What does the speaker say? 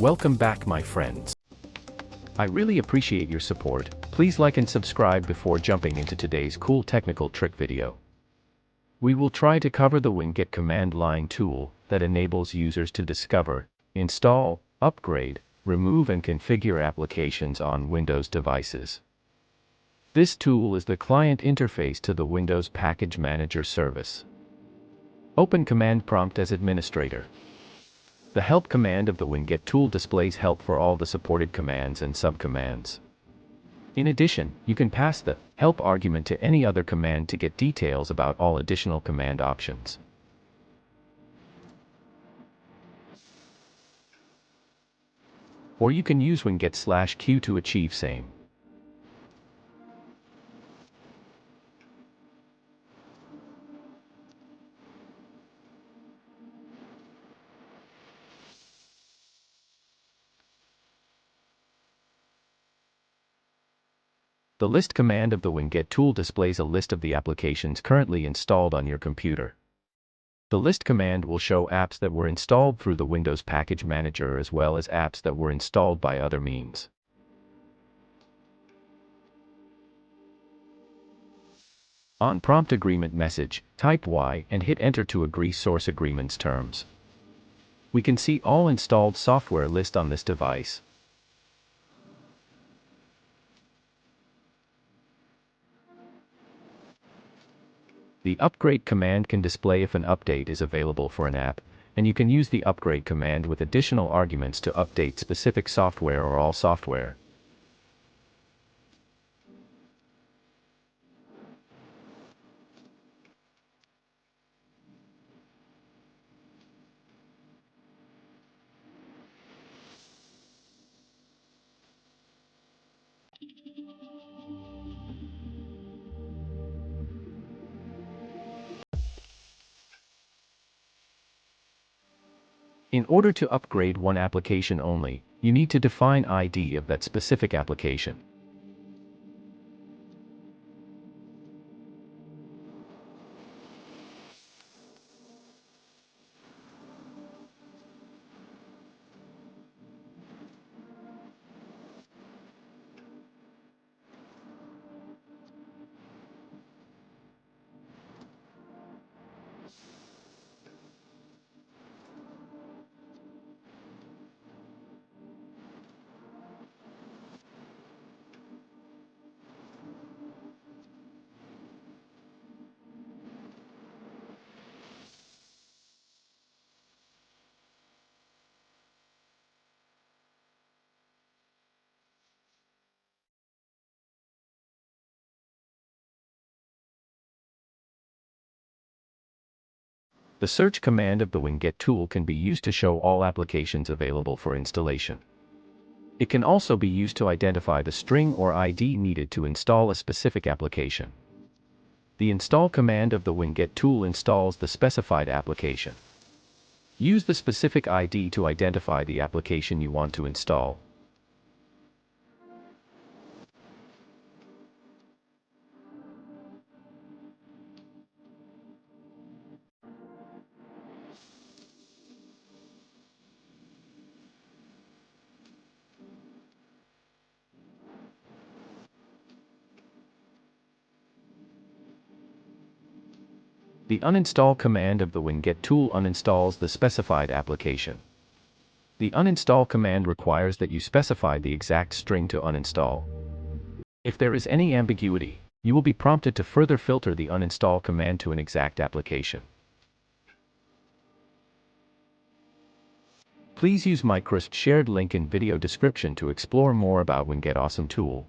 Welcome back, my friends. I really appreciate your support. Please like and subscribe before jumping into today's cool technical trick video. We will try to cover the Winget command line tool that enables users to discover, install, upgrade, remove and configure applications on Windows devices. This tool is the client interface to the Windows Package Manager service. Open Command Prompt as administrator. The help command of the Winget tool displays help for all the supported commands and subcommands. In addition, you can pass the help argument to any other command to get details about all additional command options. Or you can use Winget/Q to achieve same. The list command of the Winget tool displays a list of the applications currently installed on your computer. The list command will show apps that were installed through the Windows Package Manager as well as apps that were installed by other means. On prompt agreement message, type Y and hit enter to agree source agreement's terms. We can see all installed software list on this device. The upgrade command can display if an update is available for an app, and you can use the upgrade command with additional arguments to update specific software or all software. In order to upgrade one application only, you need to define ID of that specific application. The search command of the Winget tool can be used to show all applications available for installation. It can also be used to identify the string or ID needed to install a specific application. The install command of the Winget tool installs the specified application. Use the specific ID to identify the application you want to install. The uninstall command of the Winget tool uninstalls the specified application. The uninstall command requires that you specify the exact string to uninstall. If there is any ambiguity, you will be prompted to further filter the uninstall command to an exact application. Please use my crisp shared link in video description to explore more about Winget awesome tool.